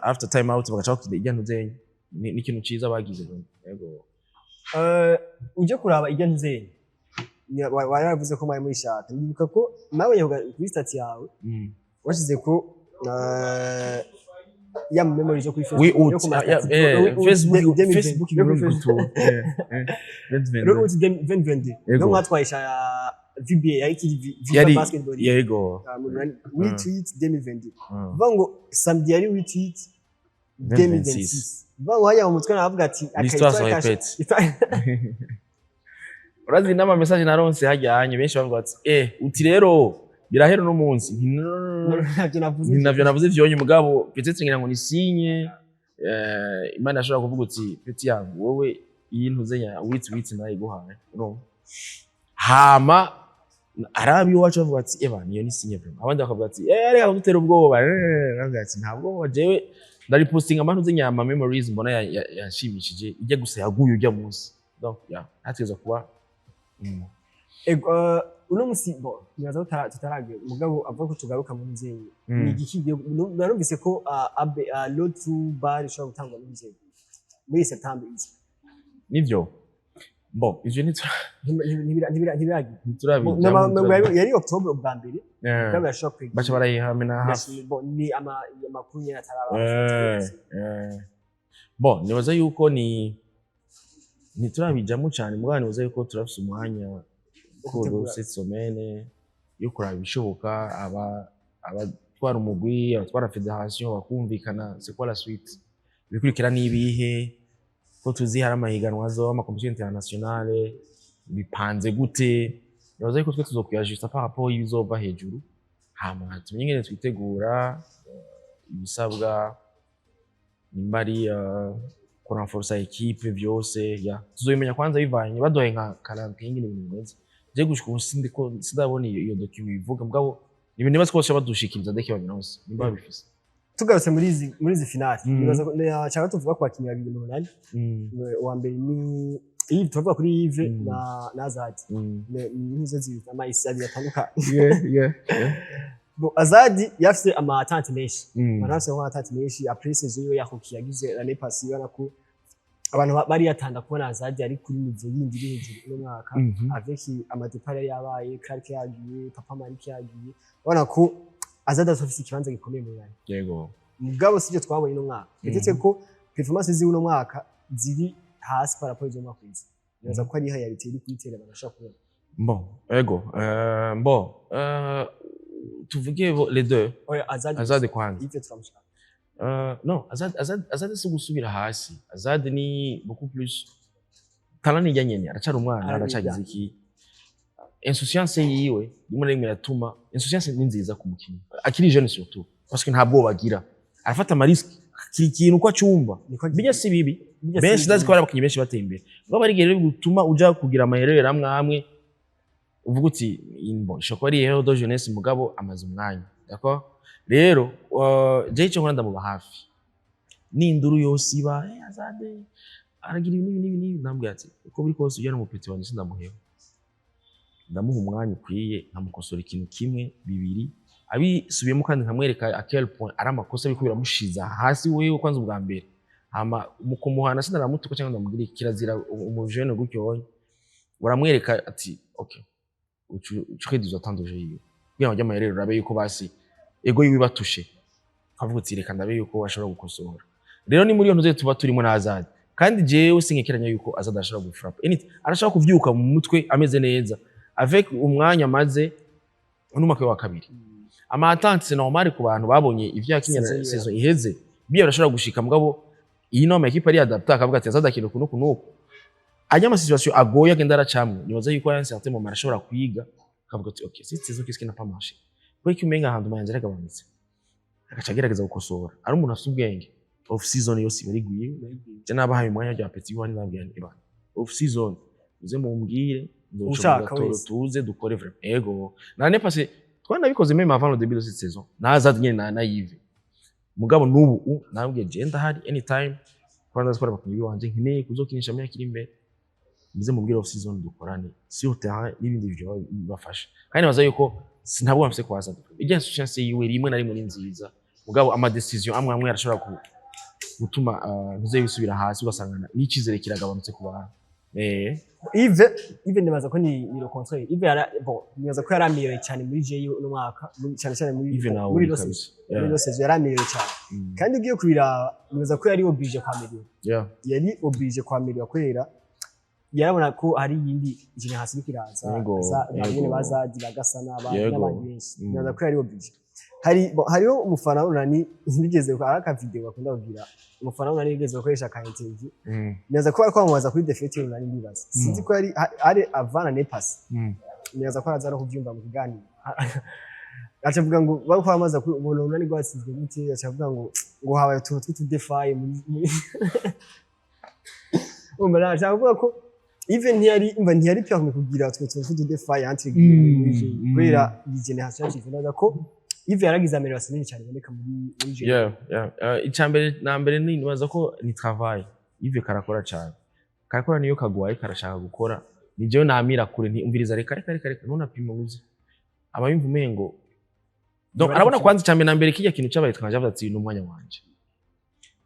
after time out bagacha ko ijya ntuze ni ikintu ciza bagize yego uje kuraba ijya ntuze waravuze ko muri shaka ndibuka ko nawe kuri stat yawe washize ko ya memory zo kuri Facebook no mwatwaisha VBA yari Viva Basketball yego retweet 2020 vango samedi yari retweet 2026 vango haya umutwe navuga ati akaitwa urazi nama message naronse hajyanye benshi bavuga ati uti rero birahero no munsi navyo navuze vyonye mugabo peut-être ngira ngo nisinye imana ashobora kuvuga uti peti yangu wowe iyi ntuzenya witsi nayi guhaye no hama arabi wacu bavuga ati niyo nisinye bro abandi bakavuga ati reka gutera ubwoba nanga ati ntabwo jewe ndari posting abantu zenyama memories mbona yashimishije ijya gusa yaguye ujya munsi donc hateza kuba uno musibo nyazo tutarage mugabo avuga ko tugaruka mu nzenyi ni igiki narumvise ko lotu bar ishobora gutangwa mu nzenyi muri September izi nivyo bon ivyo ntibiragi yari October ubwa mbere kandi ashobora kwiga bacha barayihamena hafi ni amakuru nyene ataraba bon nibaza yuko ni turabijamo cyane mugabo nibaza yuko turafise umwanya kuri cette semaine yo kuraba ibishoboka abatwara umugwi abatwara federation bakumvikana c'est quoi la suite bikurikira nibihe ko tuzi hari amahiganwa zo amakompetition internationale bipanze gute nibaza yuko twe tuzokuyajusta par rapport y'ibizova hejuru hama tumenye ngene twitegura ibisabwa nimbari kuranforsa equipe byose tuzoyimenya kwanza bivanye badoye nka 40 ngine ibintu neza je gushika umusindi ko sidabona iyo document ivuga mugabo ibintu nibaza ko badushikiriza deke babinose nimba bifise tugarutse muri izi finale nibaza cyangwa tuvuga kwa kinyira 2008 wa mbere ni iyi tuvuga kuri Yves na Azad nizo zibita ama isabi yatanduka Bon Azadi yafise ama attente menshi banafise ama attente menshi après saison yo yakoki yagize l'année passée yana ko abantu bari yatanda kubona Azadi ari kuri niveau yindi hejuru no mwaka avec ama départ yabaye Clark yagiye Papa Malik yagiye ubona ko Azadi afise ikibanza gikomeye mu Rwanda yego mugabo sivyo twabonye no mwaka ndetse ko performance ziwe no mwaka ziri hasi par rapport y'umwaka wize neza ko ari hayarite iri kwitera bagashaka kubona bon yego bon tuvuge les deux Azadi kwanza ivyo turamushaka non Azadi si gusubira hasi Azadi ni beaucoup plus talani ya nyene aracari umwana aracagize iki insouciance yiwe rimwe rimwe yatuma insouciance ni nziza ku mukinnyi akiri jeune surtout parce que ntabwo bagira arafata ama risk ikintu kwa cyumba bijya si bibi benshi ndazi ko bari abakinnyi benshi bateye imbere ngo bari gere gutuma uja kugira amaherero amwe uvuga uti inbo shoko ari hero do jeunesse mugabo amaze umwanya d'accord rero je cyo nkora ndamuba hafi ni induru yose iba Azade aragira ibintu ndambwira ati uko buri kose ujya no mu peti wanje sindamuheho ndamuha umwanya ukwiye nkamukosora ikintu kimwe bibiri abisubiyemo kandi nkamwereka à quel point ari amakosa bikubira mushiza hasi wewe kwanza ubwa mbere hama mukumuhana sinaramutuko cyangwa ndamugire kirazira umujene gutyo uramwereka ati okay ucukhe dizo tandoje yiwe kugira ngo amayerero rabe yuko basi ego yiwe batushe kavuga uti reka ndabe yuko washobora gukosora rero ni muri yo ntuze tuba turimo na Azadi kandi jewe singekeranya yuko Azadi ashobora gufrapa arashaka kuvyuka mu mutwe ameze neza avec umwanya maze n'umwaka wa kabiri ama attente c'est normal ku bantu babonye ivyo yakinyana saison iheze biye barashobora gushika mugabo iyi noma equipe ari adapta akavuga ati Azadi akino kuno ajya ama situation agoye agenda aracamwe nibaza yuko ya certain moment arashobora kwiga akavuga ati okay si saison qu'est-ce qui n'a pas marché kuko umenga hantu manje aragabanutse akacagerageza gukosora ari umuntu afite ubwenge off season yose bariguye je nabahaye umwanya rya petit wani nabwira ibana off season uze mumbwire ushaka tuze dukore vraiment ego nane passé twanabikoze même avant le début de cette saison Azadi nyene na Yves mugabo nubu nabwiye je ndahari anytime kwanza skora bakunyi wanje nkeneye kuzokinisha myaka iri imbere bize mumbwire off season dukorane sur terrain n'ibindi byo bafasha kandi baza yuko sinabwo amfise kwa Azadi ijya chance yiwe rimwe na rimwe ni nziza mugabo ama decision amwe arashobora gutuma ntuze yusubira hasi ugasangana n'ikizere kiragabanutse ku bantu Yves nibaza ko ni le contraire Yves bon nibaza ko yaramiyoye cyane muri JU no mwaka cyane muri Rose yaramiyoye cyane kandi ugiye kubira nibaza ko yari oblige kwa Melio yari oblige kwa Melio kwera yarabona ko hari yindi jine hasi bikiraza nyine bazadi bagasana n'abandi benshi nibaza ko yari oblige hariho umufana unani nigeze ko araka video bakunda kugira umufana unani nigeze gukoresha ka interview nibaza ko ariko bamubaza kuri defect unani ndibaza sinzi ko ari avana ne pass nibaza ko azaza no kubyumva mu kiganiro acavuga ngo bako bamaza kubona unani gwasizwe gute acavuga ngo habaye utuntu tw'utudefy muri umara acavuga ko even ntiyari pya kugira utwo tw'utudefy entre guillemets kubera generation cy'ifuza ko Yves yaragize amélioration nini cyane boneka muri JU icambere nambere nibaza ko ni travail Yves karakora cyane karakora niyo kagwaye karashaka gukora ni jewe namira kure ntumviriza reka none pima uzi abayumva umengo donc arabona kwanza icambere nambere kijya kintu cyabaye twanje avuga ati n'umwanya wanje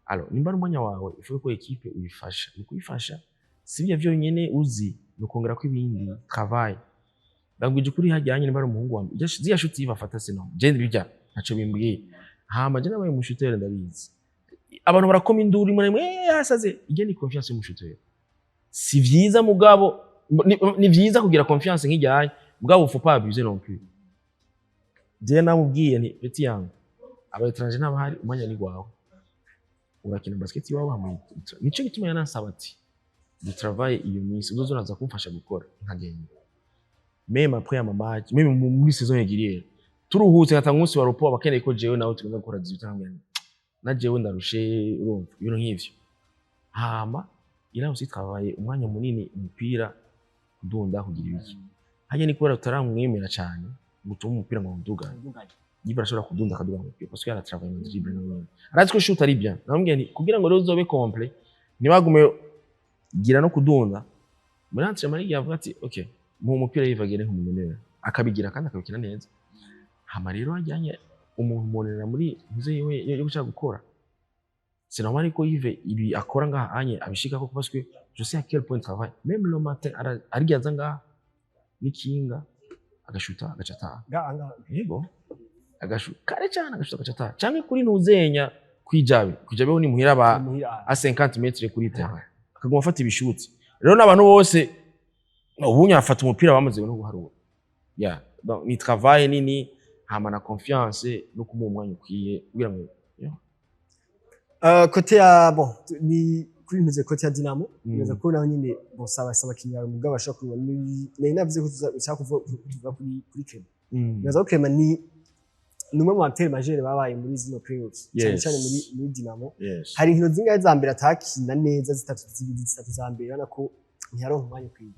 alors nimba n'umwanya wawe ifuye ko equipe uyifasha ukuyifasha sibya byo nyene uzi nukongera ko ibindi travail ndangwije kuri hajyanye nimba umuhungu wa ziya shuti bafata sino je ndibya ntaco bimbwiye hama je nabaye umushutere ndabizi abantu barakoma induri muri yasaze ije ni confiance mu mushutere si vyiza mugabo ni vyiza kugira confiance nk'ijyanye mugabo faut pas abuser non plus je namubwiye ni petit yangu aba étranger n'abahari umwanya ni gwawe urakina basket iwawe hamwe nico gituma yanasaba ati du travail iyo minsi uzozonaza kumfasha gukora nkagenda même après un match même muri saison yagiriye turuhutse ngatanga umunsi wa repos abakeneye ko jewe nawe tugomba gukora 18 ans na jewe ndarushe urumva ibintu nk'ivyo hama ila usi travailler umwanya munini umupira kudunda kugira ibiki hanye ni kubera tutaramwemera cyane gutuma umupira ngo nduga yibara ashobora kudunda akaduga mu mupira parce que yara travailler mu dribble no arazi ko shoot ari bien namubwiye ni kugira ngo rero uzobe complet nibagume gira no kudunda muri entraînement yavuga ati okay mu mupira yivagere nk'umunenera akabigira kandi akabikina neza hama rero ajyanye umuntu monera muri muze yiwe yo gushaka gukora c'est normal ko Yves ibi akora ngaha anye abishika ko parce que je sais à quel point il travaille même le matin arigaza ngaha n'ikinga agashuta agacata yego agashuta kare cyane agashuta agacata cyangwa kuri ntuzenya kwijabe ho ni muhira ba a 50 metres kuri terrain akaguma afata ibishutsi rero n'abantu bose ubunya afata umupira bamaze no guharura ya donc ni travail nini hama na confiance no kumuha umwanya ukwiye kugira ngo côté ya bon ni kuri ntuze côté ya Dinamo neza ko naho nyine bon saba kinyaro mugabo ashaka kubona ni navuze ko ushaka kuvuga kuri Clement neza ko Clement ni numwe mu acteurs majeurs babaye muri zino playoffs cyane muri Dinamo hari inkino zingahe za mbere atakina neza zitatu za mbere bana ko ntiyaronka umwanya ukwiye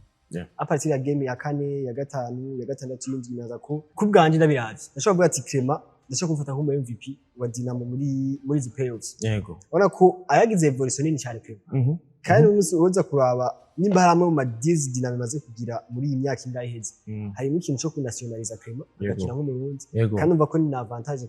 a partir ya game ya 4 ya 5 ya 6 y'indwi naza ko kubwanje ndabiravye ndashobora kuvuga ati Clement ndashaka kumfata nk'umu MVP wa Dinamo muri zi playoffs yego ubona ko ayagize evolution nini cyane pe kandi umunsi uza kuraba nimba haramwe mu madizi Dinamo imaze kugira muri iyi myaka ingahe iheze hari n'ikintu cyo kunationaliza Clement agakina nko mu Burundi kandi umva ko ni avantage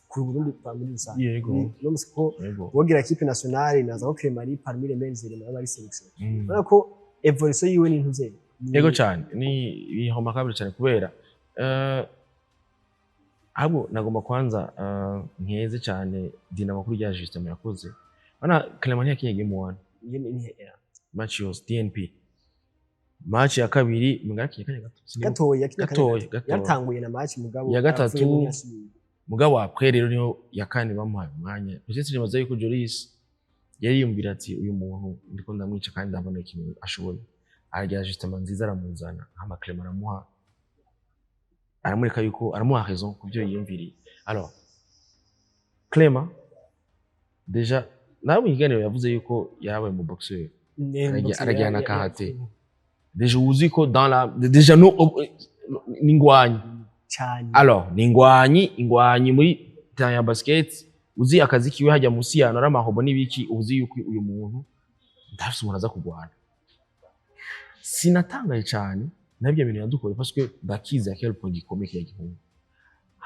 kuri Burundi muri rusange yego no musiko wogira equipe nationale naza ko Clement ari parmi les meilleurs éléments bari sélection ubona ko evolution yiwe ni ntuze yego cyane ni bihoma kabiri cyane kubera abo nagomba kwanza nkeze cyane Dinamo kuri ya Justin Narakoze bana Clement yakinye game 1 match yose DNP match ya kabiri mwakinye gatoya yatanguye na match mugabo ya gatatu mugabo après rero niho ya kane bamuhaye umwanya peut-être nibaza yuko Jolis yari yumvira ati uyu muntu ndiko ndamwica kandi ndabona ikintu ashoboye arya Justin nziza aramuzana hama Clement aramuha aramureka yuko aramuha raison kubyo yiyumviriye alors Clement déjà nawe mwiganiro yavuze yuko yabaye mu boxeur arajyana kahate déjà uzi ko dans la déjà no ningwanyi cyane alors ingwanyi muri terrain ya basket uzi akazi kiwe hajya musi yana ramahobo nibiki uzi yuko uyu muntu ndafise umuntu aza kugwana sinatangaye cyane nabyo bintu yadukore parce que bakiza à quel point gikomeye y'igihungu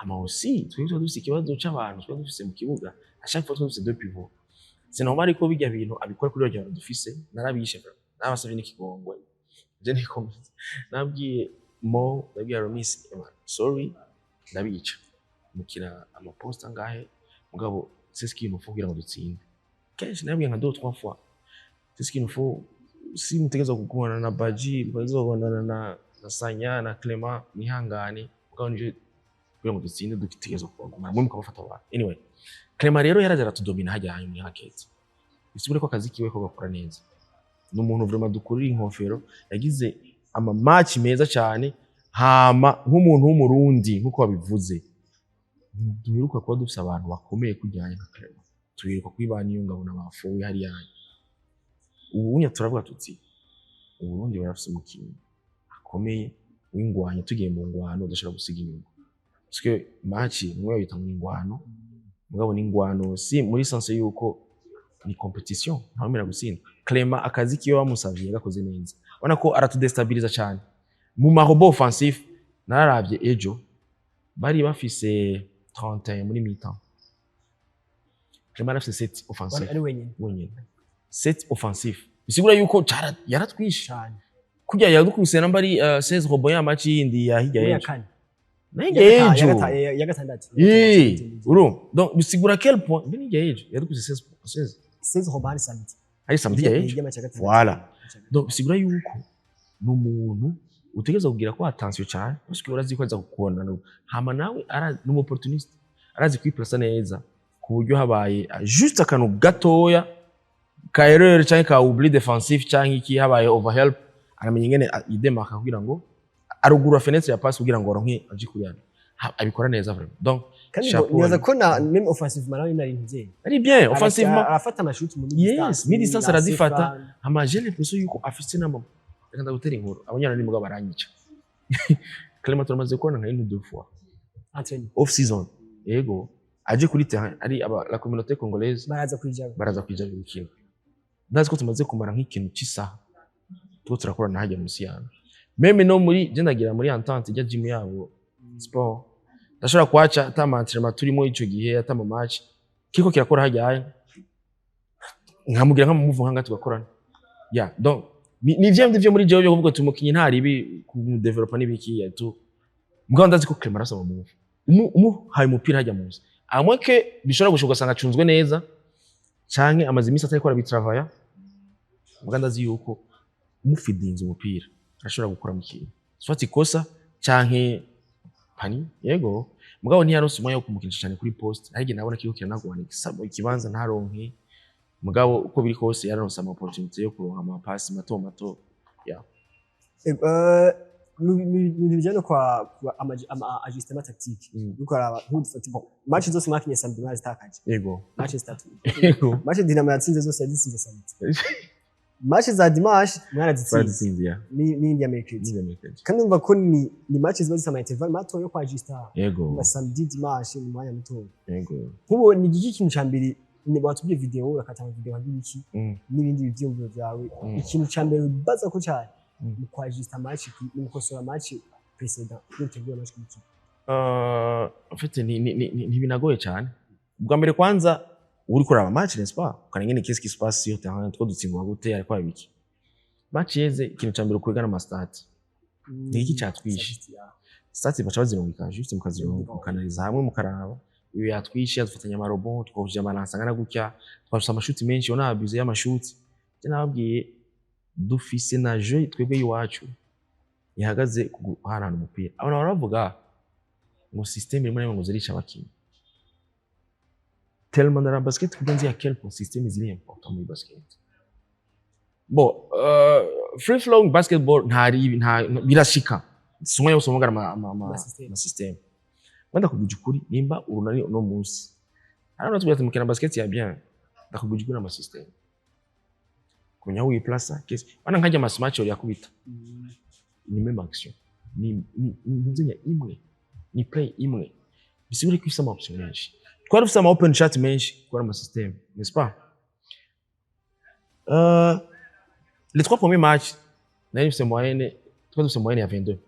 ama aussi twese dufise ikibazo cy'abantu twa dufise mu kibuga à chaque fois dufise deux pivots c'est normal ko bijya bintu abikora kuri ryo dufise narabishe nabasabye n'ikigongwe je niko nabwiye mo nabwiye Romis sorry ndabica mukira ama post angahe mugabo c'est ce qu'il nous faut kugira ngo dutsinde kenshi nabwiye nka 2-3 fois c'est ce qu'il nous faut si mutegeza kugwana na Baji bazo kugwana na Sanya na Clement nihangane mugabo nje kugira ngo dutsinde dukitegeza kugwana mu mukabafata wa anyway Clement rero yarazara tudomina hajya hanyuma muri hakete bisubire ko akazi kiwe ko gakora neza n'umuntu vraiment dukurira inkofero yagize ama match meza cyane hama nk'umuntu w'umurundi nkuko babivuze duheruka kuba dufise abantu bakomeye kujyanye na Clement tuheruka kwibana iyo ngabo n'abafuwe hari yanyu ubunya turavuga tuti uburundi barafise umukinyi akomeye w'ingwanya tugiye mu ngwano udashaka gusiga inyuma parce que match mwe yita mu ngwano mugabo ni ngwano si muri sense yuko ni competition ntamira gusinda Clement akazi kiyo bamusavye yagakoze neza ubona ko aratudestabiliza cyane mu marobo offensif nararavye ejo bari bafise 31 muri mi-temps Clement afise 7 offensif ari wenyine 7 offensif bisigura yuko yaratwishe cyane kujya yadukubise namba ari 16 robo ya match yindi ya hirya yejo ya gatandatu uro donc bisigura quel point bini hirya yejo yadukubise 16 robo ari samedi ya yejo voilà donc bisigura yuko n'umuntu utegeza kugira ko attention cyane parce que urazi ko aza kukubona hama nawe n'umu opportuniste arazi kwiplasa neza ku buryo habaye juste akantu gatoya ka erreur cyangwa ka oubli défensif cyangwa iki habaye overhelp aramenya ingene idemaka kugira ngo arugura fenêtre ya passe kugira ngo aronke aje kuriyana abikora neza vraiment donc nibaza ko na même offensivement nawe nari nje ari bien offensivement arafata amashoot mu distance mid distance arazifata ama j'ai l'impression yuko afise namba reka gutera inkuru abanyana ni mugabo baranyica Clement turamaze kubona nka une deux fois off season yego aje kuri terrain ari la communauté congolaise baraza kwijana ukina ndazi ko tumaze kumara nk'ikintu cy'isaha tuko turakorana hajya musi yana meme no muri je ndagira muri entente ijya gym yabo sport ndashobora kwacha ata entraînement turimo ico gihe ata mu match kiko kirakora hajyaye nkamugira nka mu move nkanga tugakorana donc ni vyo muri jewe byo kuvuga tumukinyi ntari ibi ku developer n'ibiki ya tu mbwa ndazi ko Clement arasaba mu move haye umupira hajya muzi amweke bishobora gushoboka sanga acunzwe neza canke amazi imisi atari ko arabitravailla mbwa ndazi yuko umufidinze umupira ashobora gukora mu kintu swati ikosa canke pani yego mugabo ntiyaronse umwanya wo kumukinisha cyane kuri post ariko nabona kiko kiranagwana ikibanza ntaronke mugabo uko biri kose yaronse ama opportunity yo kuronka ama pass mato bijyana kwa ajustement tactique dukora nk'udufata match zose mwakinye samedi mwazitakaje yego match zitatu yego match Dinamo yatsinze zose yazisinze samedi match za dimanche mwarazitsinze ni India Mercredi kandi umva ko ni match ziba zisama interval mato yo kwa ajusta yego na samedi dimanche ni mwanya muto yego kubo ni giki kintu cyambere ni batubye video urakatanga video hagiki n'ibindi bivyo byawe ikintu cyambere baza ko cyane ni kwa ajusta match ni mukosora match précédent n'integura match kiki en fait ni binagoye cyane bwa mbere kwanza uri kuraba match n'est-ce pas kanengene qu'est-ce qui se passe sur terrain two dutsingwa gute ariko abiki match yeze ikintu cyambere kwigana ama stats ni iki cyatwishe stats bacha bazirungika juste mukazironkanaliza hamwe mukaraba iyo yatwishe dufatanya amarobo twovuje amalance angana gutya twafise amashuti menshi ona abuse y'amashuti nababwiye dufise na jeu twebwe iwacu ihagaze kuhanana umupira abana baravuga ngo system irimo ngo zirisha abakinyi tellement dans la basket qu'on dit à quel point le système est important dans le basket. Bon, free flowing basketball birashika sumwe yose mugara ma système. Wanda kugujukuri nimba urunani no munsi. Arano tubya tumukina basket ya bien. Ndakugujukura ma système. Kunya wi plaça qu'est-ce wana nkajya ma match ya kubita. Ni même action. Ni nzenya imwe. Ni play imwe. Bisubire kwisama option menshi. Twari dufite ama open shot menshi kwa ama système, n'est-ce pas? Les trois premiers matchs, on a eu moyenne à 22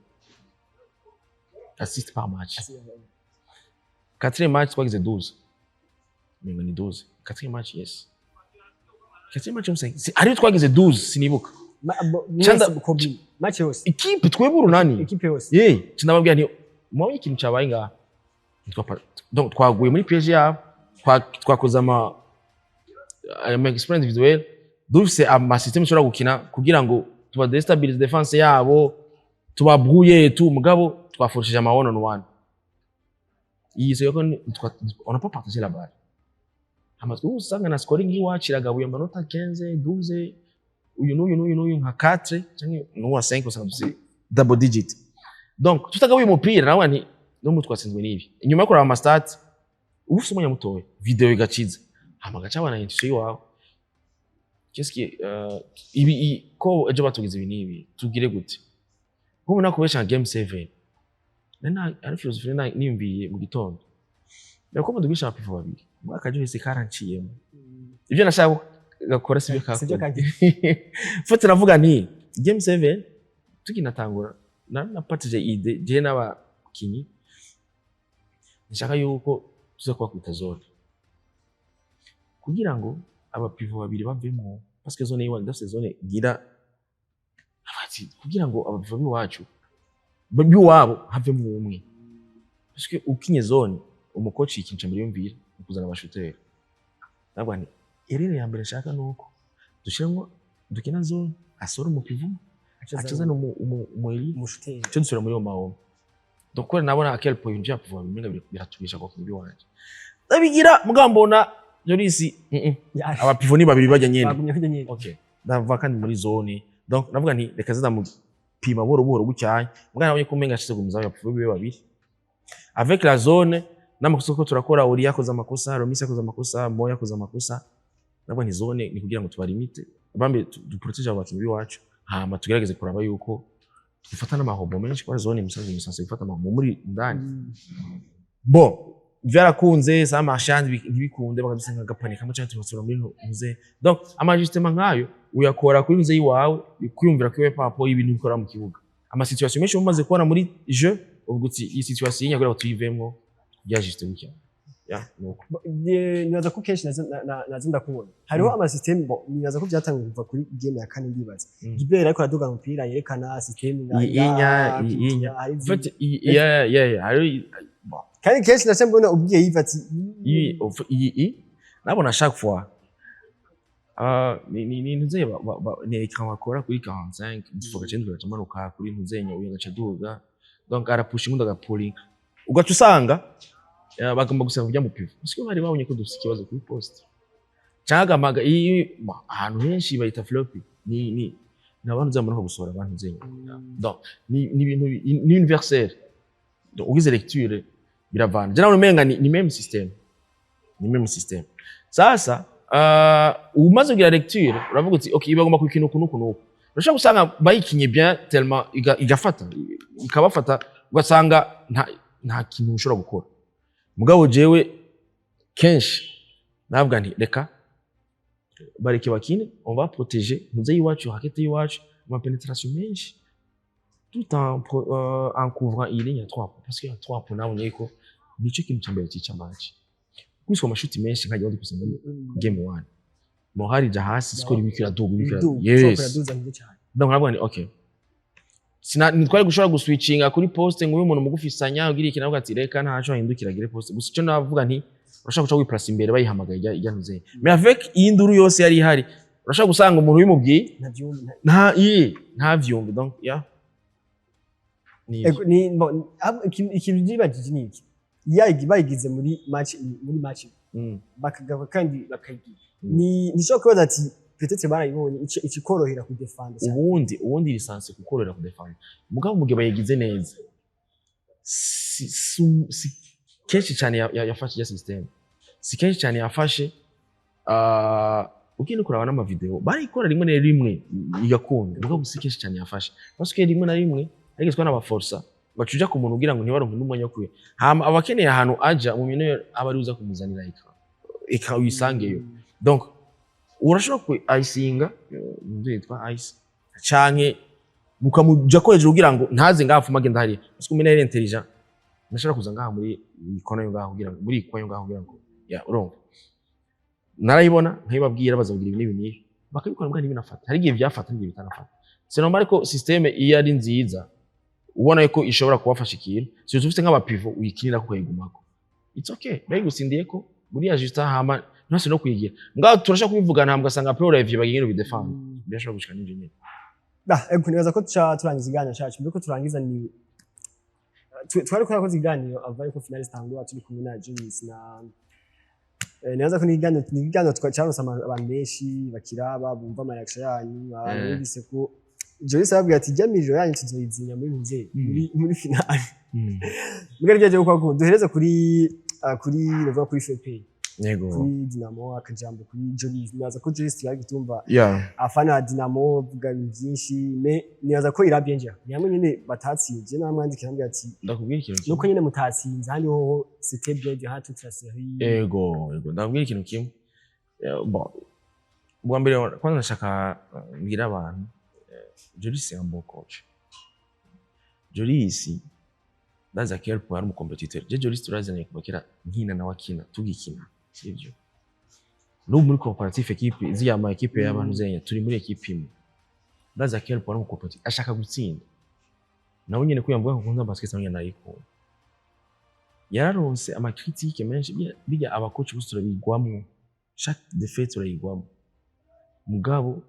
assists par match. Quatrième match, je crois que c'est 12. Mais on est 12. Quatrième match, yes. Quatrième match, c'est arrive, je crois que c'est 12, si niveau. Match yose. Équipe, tweburu nani? Équipe yose. Yeah, tunababwira ni mwa ikintu cyabaye ngaha. Donc twaguye muri PSG yabo twakoze ama experience visuel dufise ama system shobora gukina kugira ngo tuba destabilize defense yabo tubabruye tu mugabo twaforshije ama one on one yiso yoko on n'a pas partagé la balle amatwe usanga na scoring iwacu iragabuye amanota 15 12 uyu nka 4 cyangwa n'uwa 5 usanga dufise double digit donc tutagabuye umupira nawe ni no mutwa sinzwe nibi inyuma yo kuraba ama stats ubufise umunya mutoye video igaciza hamagaca abana intuition yawe qu'est-ce qui ibi ko ejo batugize ibi nibi tugire gute nko nakubesha game 7 nana ari philosophy nimbiye mu gitondo nako mudugisha apifu babiri mwaka jo hise karanciyemo ibyo nashaka gakora sibyo kakoze fata navuga ni game 7 tukinatangura na patije ide je n'abakinyi nshaka yuko tuza kwa kwita zone kugira ngo abapivo babiri bavemo parce que zone yiwanda ndafise zone gira abati kugira ngo abapivo biwacu biwabo havemo umwe parce que ukinye zone umukoci ikintu cyambere yumvira kuzana abashuteri nabwo ni erere ya mbere nshaka nuko dushiramo dukina zone asora umupivo acazana umushuteri cyo dusura muri mawo donc quoi nabona à quel point njya pouvoir biratubisha kwa kubi wanje ndabigira mugambona Jolis aba pivoni babiri bajya nyene okay ndava kandi muri zone donc navuga nti reka zida mu pima buhoro gucyanye mugana nabonye ko menga ashyize gumiza aba pivoni babiri avec la zone namakosa ko turakora uri yakoze amakosa Romisi yakoze amakosa Moya yakoze amakosa nabwo ni zone ni kugira ngo tubarimite bambe du protéger abakinyi biwacu hama tugerageze kuraba yuko ifata n'amahobo menshi kwa zone imisanzu ifata amahobo muri ndani bon vyarakunze ça marchand ntibikunde bakadusenga gapanika mu cyangwa tubasura muri muze donc amajustement nkayo uyakora kuri muze yiwawe kwiyumvira ko wewe papo y'ibintu bikora mu kibuga ama situation menshi umaze kubona muri jeu ubwo uti iyi situation y'inyagura tuyivemo byajiste gutya nuko nibaza ko kenshi nazo ndakubona hariho amasysteme nibaza ko byatangiye kuva kuri game ya kane ndibaza gibera ariko araduga umupira yerekana systeme inya fait hari kandi kenshi nace mbona ubwiye yiva ati nabona chaque fois ni ntuze ni écran bakora kuri 45 ndifuka cyane cyamanuka kuri ntuzenya uyo gaca duga donc arapush ingundo agapulling ugaca usanga bagomba gusaba kujya mu pivo siko bari babonye ko dufite ikibazo kuri post cyangwa amaga ahantu henshi bayita floppy ni nabantu zamara gusora abantu zenya donc ni ibintu ni universel donc ugize lecture biravana je nawe umenga ni même système sasa umaze kugira lecture uravuga uti okay bagomba kwikina kunuko urashaka gusanga bayikinye bien tellement igafata ikabafata ugasanga nta kintu ushobora gukora mugabo jewe kenshi navuga nti reka bareke bakine on va protéger ntuze yiwacu hakete yiwacu ma pénétration menshi tout en couvrant il y a 3 points parce que 3 points nabonye ko nico kintu cyambere cyica match kwiswa amashuti menshi nkajya wandi kusema game 1 mohari ja hasi score bikira dugu yes donc navuga ni okay nitwari gushobora guswitchinga kuri poste ngo uyu muntu mugufisanya ugira ikintu ati reka ntaco hindukira gire poste gusa cyo navuga nti urashaka guca wiplace imbere bayihamagaye ijya ntuze mais avec induru yose yari ihari urashaka gusanga umuntu wimubwiye nta vyumbi donc ikintu gibagije niki bayigize muri match bakagaruka kandi bakayigira ni cyo kubaza ati peut-être barayibonye ikikorohera ku defend ubundi lisansi kukorohera ku defend mugabo mugihe bayigize neza si kenshi cyane yafashe ya system si kenshi cyane yafashe ukindi kuraba n'ama video barikora rimwe igakunda mugabo si kenshi cyane yafashe parce que rimwe na rimwe agezwe n'abaforsa bacuja ku muntu ugira ngo ntibaronke n'umwanya kwiye hama abakeneye ahantu aja mu minwe abariuza kumuzanira ika wisangeyo donc urashobora ku icinga nditwa ice canke mukamuja ko hejuru kugira ngo ntaze ngafu magenda hari parce que umenere intelligent nashaka kuza ngaha muri ikono yo ngaho kugira ngo muri ikono yo ngaho kugira ngo urumva narayibona nkayibabwira bazavugira ibintu nibi bakabikora mbwa nibi nafata hari gihe byafata ngiye bitanafata c'est normal ko systeme iyo ari nziza ubona ko ishobora kubafasha ikintu si ufite nk'aba pivot uyikinira ko kayigumako it's okay bayigusindiye ko muri ajusta hama ntose no kwigira ngaho turashaka kubivugana hambwa sanga pro review bagingiro bidefend byashobora gushika n'inje nyine nibaza ko turangiza iganiro cyacu mbere ko turangiza ni twari ko iganiro avaye ko finale zitangwa turi kumwe na Jolis na nibaza ko ni iganiro twacaronse abantu benshi bakiraba bumva ama reaction yanyu bumvise ko Jolis yabwiye ati jamijoro yanyu tuzoyizinya muri finale mbere ryaje ko duhereza kuri level kuri FP yego kuri Dinamo akajambo kuri Jolis nibaza ko Jolis yari gutumva afana Dinamo vuga byinshi nibaza ko irabyenje nyamwe nyine batatsinze namwandikira ambye ati ndakubwira ikintu nuko nyine mutatsinze handi ho c'était bien de hatu toute la série yego ndakubwira ikintu kimwe bon bwa mbere kwanza nashaka ngira abantu Jolis est un bon coach. Jolis dans quel point mon compétiteur. Jolis turazanye kubakira nkina na wakina tugikina. Sivyo. No muri comparatif équipe ziya ma équipe y'abantu zenya turi muri équipe imwe. Dans quel point mon compétiteur ashaka gutsinda. Nawe nyene kuyamvuga ko nkunda basket nawe nariko. Yararonse ama critique menshi bijya aba coach bose turabigwamwo. Chaque défaite turayigwamwo. Mugabo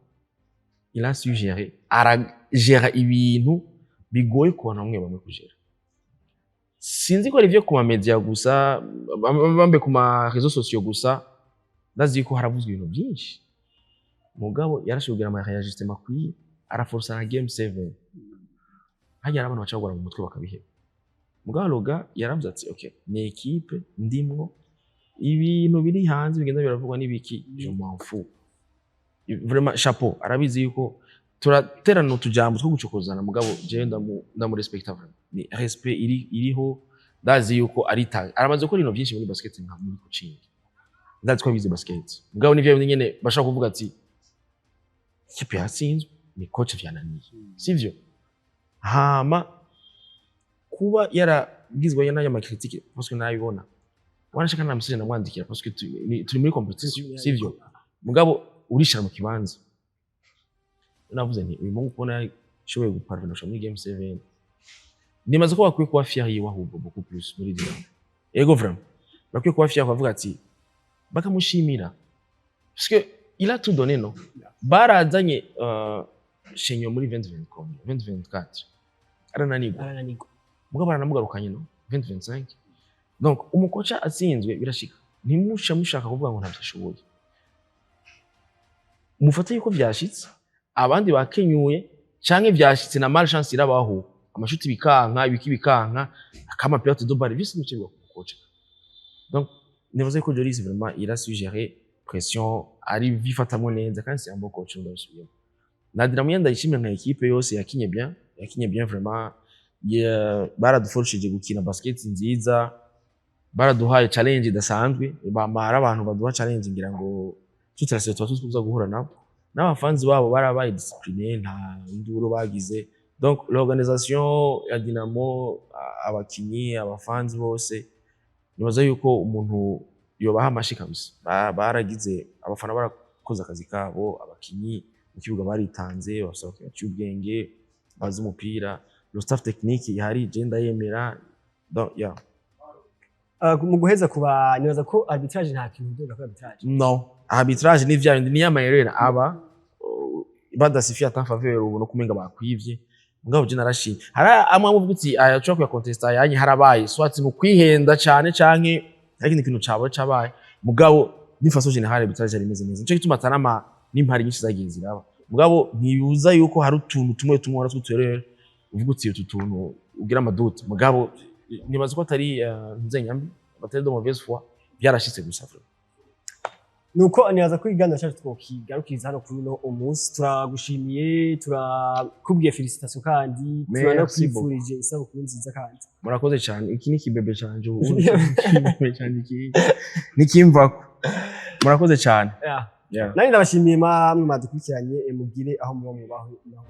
il a su gérer ibintu bigoye kubona bamwe kugera sinzi ko ari byo ku media gusa bambe ku ma réseaux sociaux gusa ndazi ko haravuzwe ibintu byinshi mugabo yarashugira ama réajustement kuri araforsa na game 7 hajya abantu bacagura mu mutwe bakabiheba mugabo loga yaravuze ati okay ni equipe ndimwo ibintu biri hanze bigenda biravugwa n'ibiki je m'en fous vraiment chapeau arabizi yuko turaterana utujambo two gucokozana mugabo je ndamu respecta vraiment ni respect iriho ndazi yuko aramaze ko rino byinshi muri basket nka muri coaching ndazi ko bize basket mugabo nivyo nyene bashaka kuvuga ati kipe yatsinzwe ni coach vyananiye sivyo hama kuba ngizwe n'ayo ma critique parce que nabibona wanashaka na message namwandikira parce que turi muri competition sivyo mugabo urishira mu kibanza navuze nti uyu mungu kubona shoboye guparvenusha muri game 7 nimaze ko bakwiye kuba fier yiwe ahubwo beaucoup plus muri dira ego vraiment bakwiye kuba fier bavuga ati bakamushimira parce que il a tout donné non barazanye shenyo muri 2024 arananigwa mugabo baranamugarukanye no 2025 donc umukoca atsinzwe birashika ntimusha mushaka kuvuga ngo ntabyashoboye mufate yuko byashitse abandi bakenyuye canke byashitse na malchance irabaho amashuti bikanka ibiki bikanka akama période de balle visi mucyo umukoca donc nibaze ko Jolis vraiment il a su gérer pression ari bifatamo neza kandi c'est un bon coach ndabisubiye nadira muyenda yishimye nka equipe yose yakinye bien vraiment baraduforshije gukina basket nziza baraduhaye challenge idasanzwe bamara abantu baduha challenge ngira ngo tutarase tuza guhura nabo n'abafanzi babo barabaye discipline nta nduro bagize donc l'organisation ya Dinamo abakinyi abafanzi bose nibaza yuko umuntu yobaha amashika gusa baragize abafana barakoze akazi kabo abakinyi mu kibuga baritanze basaba cy'ubwenge bazi umupira le staff technique yari genda yemera donc ya mu guheza kuba nibaza ko arbitrage nta kintu ndoga ko arbitrage no arbitrage ni vya ni yamayerera aba badasifia tant faveur ubu no kumenga bakwivye ngabo je narashimye hari amwe muvugutsi ayacho kwa contesta yanyi harabaye swati mu kwihenda cyane canke ariko ikintu cabo cabaye mugabo nifaso generale arbitrage ari meze neza cyo gituma tanama n'impari nyinshi zagiye ziraba mugabo ntibuza yuko hari utuntu tumwe waratwuterera uvugutsi utu tuntu ugira amaduti mugabo nibaza ko atari nzenyambi batari de mauvaise foi byarashitse gusa nuko nibaza ko igano cyacu twokigarukiriza hano kuri no umunsi turagushimiye turakubwiye felicitation kandi turanakwifurije isabukuru nziza kandi murakoze cyane iki ni kibebe cyanje ubu nikimvako murakoze cyane nani ndabashimiye mwamwe madukurikiranye mugire aho muba mubaho naho